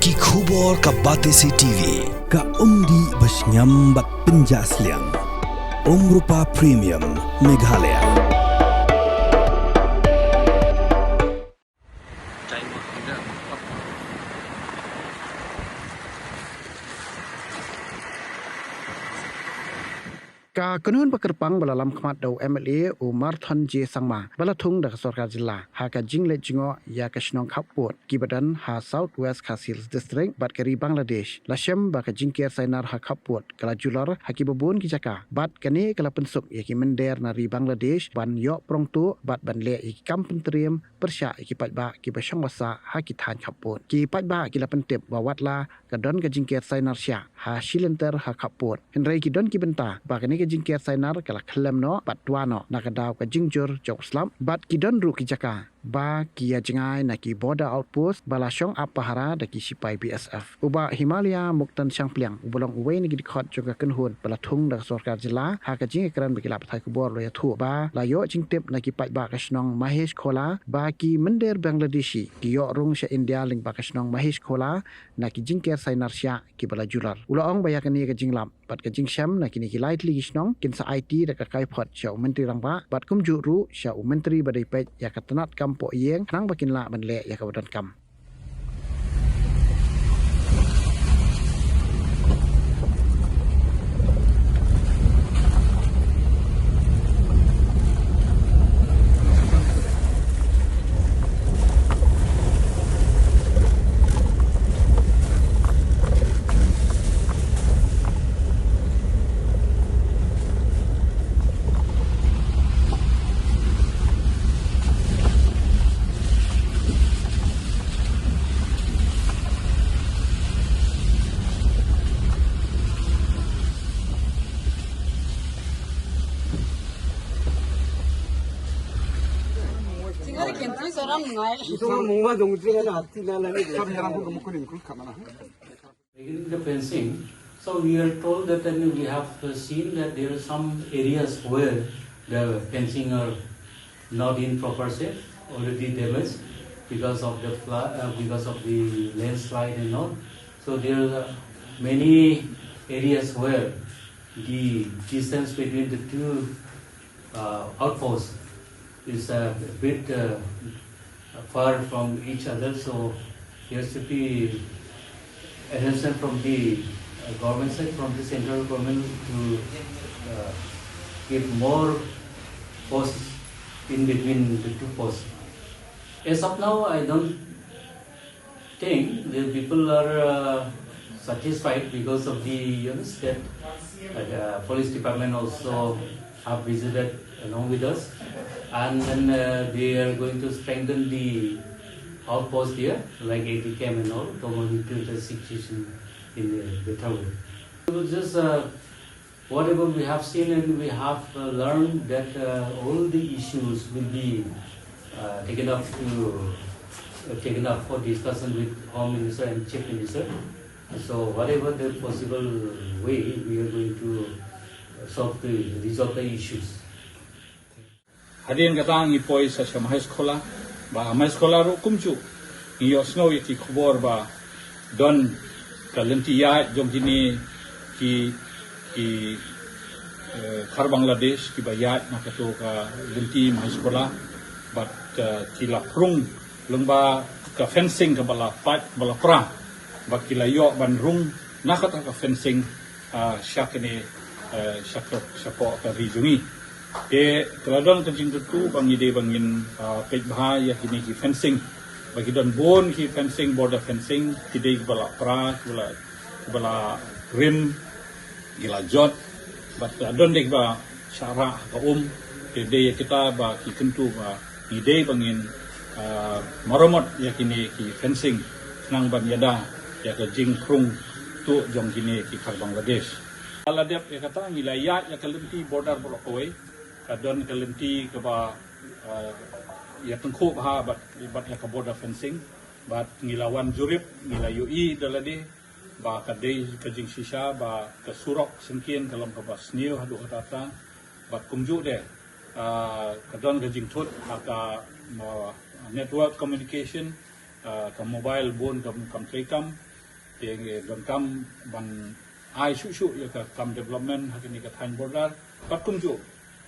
Yaki khubor ka Batesi TV. Ka umdi basnyam bat penjaslian. Rupa Premium Meghalaya. Ka kanun bakerpang balalam khmat dau MLA Umar Than J Sangma balathung dak sarkar jilla ha ka jingle jingo ya ka shnong khapot kibadan ha South West Khasil District bat kari Bangladesh lashem ba ka jingker sainar ha khapot kala jular ha ki babun ki jaka bat kani kala pensuk ya ki mender nari Bangladesh ban yo prongtu bat ban le ki kam pentriam persya ki pat ba ki basang wasa ha ki than khapot ki pat ba ki la pentep bawat la ka don ka jingker sainar sya ha shilenter ha khapot henrai ki don ki benta ba kani jingker sainar kala khlem no patwano nakadaw ka jingjur jok slam bat kidon ru ki jaka ba kia jengai na ki border outpost balashong apahara da ki sipai BSF uba Himalaya muktan sang pliang ubolong uwe ni gidkhot joka kenhun palathung da sarkar jilla ha ka jing ekran bikila pathai ku bor lo ya thu ba la yo jingtep na ki pai ba kashnong Mahesh Khola ba ki mender Bangladeshi ki yo rung sha India ling ba kashnong Mahesh Khola na ki jingker sainar sya ki bala jular ulaong ba yakani ka jinglam bat ka jingsham na kini ki lightly gishnong kin sa IT da ka kai phot sha menteri rangba bat kum ju ru sha menteri badai pet ya ka tanat po yeng nang bakin la ban le ya ka wadan kam Regarding the fencing, so we are told that we have seen that there are some areas where the fencing are not in proper shape, already damaged because of the flood, because of the landslide and all. So there are many areas where the distance between the two outposts is a bit far from each other, so there should be attention from the government side, from the central government to give more posts in between the two posts. As of now, I don't think the people are satisfied because of the state police department also have visited along with us, and then they are going to strengthen the outpost here, like ATCAM and all, to monitor the situation in the town. So just whatever we have seen, and we have learned that all the issues will be taken up for discussion with Home Minister and Chief Minister. So whatever the possible way, we are going to resolve the issues. Hadirin katang ipoi sa Mahesh Khola ba Mahesh Khola ro kumchu iyo snow yaki khobor ba don kalenti ya jom jini ki khar Bangladesh ki bayat nakato ka lenti Mahesh Khola but kila prung lengba ka fencing ka bala pat bala pra ba kila yo ban rung nakata ka fencing syakene syako ka rijungi keladon kencing tu bangide bangin pejbha ya kini ki fencing bagi don bon ki fencing border fencing kidai bala pra bala rim gila jot but don dek ba syara ka kidai kita ba ki kentu ba ide bangin maromot ya kini ki fencing nang ban yada ya ka jing krung tu jong kini ki khar Bangladesh aladep ya kata wilayah ya kalenti border bolokoi kadon kalenti ke ba ya tengku bah bat ya ke border fencing bat ngilawan jurip ngilayui dalade ba kadai kajing sisa ba ke surok sengkin dalam ke bas new hadu tata bat kumju de kadon kajing thut ka network communication ka mobile bon kam telecom Tenge don kam ban ai su ya ka kam development hakini ka thain border pat kumju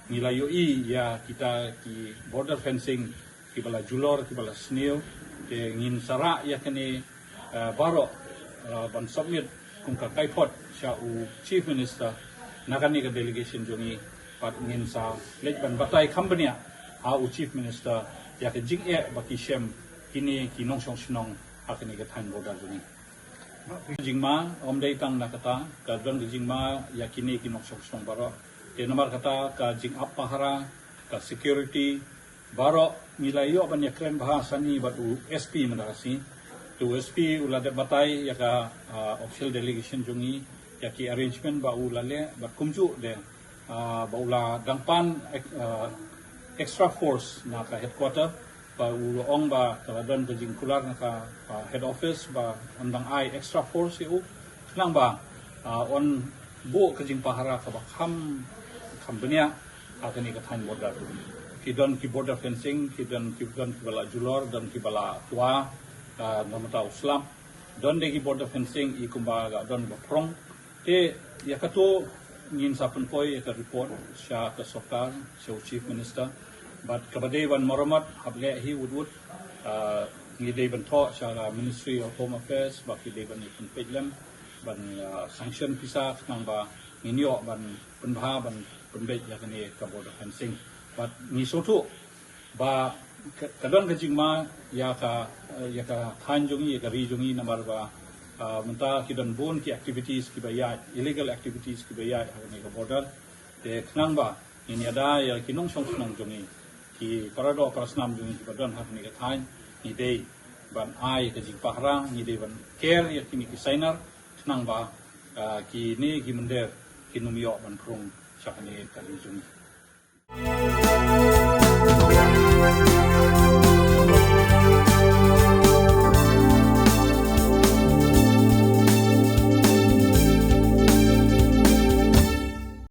nilai yoi ya kita ki border fencing ki bala julor ki bala sneo te ngin sara ya kani baro ban submit kum ka kaipot sha u chief minister nakani ka delegation jongi pat ngin sa lej ban batai company a u chief minister ya ka jing baki shem kini ki nong song snong hakini ka thain border jongi jingma omdei tang nakata ka don jingma yakini kinok sok baro te nomor kata ka jing apahara ka security baro nilai yo ban yakrem bahasa ni batu SP mendarasi tu SP ulade batai ya ka official delegation jungi yaki arrangement ba ulale ba kumju de ba ula dangpan extra force na ka headquarter ba uong ba kaladon ke jingkular naka head office ba ondang ai extra force eu nang ba on bu ke jing pahara ka ba kham benia akani ka than border kidon ki border fencing kidon ki bala julor dan ki bala tua namata uslam don de ki border fencing i kumba ga don ba prong te yakato ngin sapun poi ka report sha ka sokar sha chief minister but kabade wan moromat hable hi would ngi de ban tho sha ministry of home affairs ba ki de ban ikun pejlem ban sanction pisa nang ba nginyo ban penbha ban penbej ya kani ka border fencing but ngi sotu ba kadon ka jingma ya ka thanjongi ya ka rijongi namar ba munta kidon bon ki activities ki bayat illegal activities ki bayat ha ka border de nang ba ini ada ya kinong song nong jongi ki parado prasnam jungi ki badon hak ni ka thain ni dei ban ai ka jing pahrang ni dei ban care ya kini ki signer nang ba ki ni ki mender ki numyo ban prung sakani ka jungi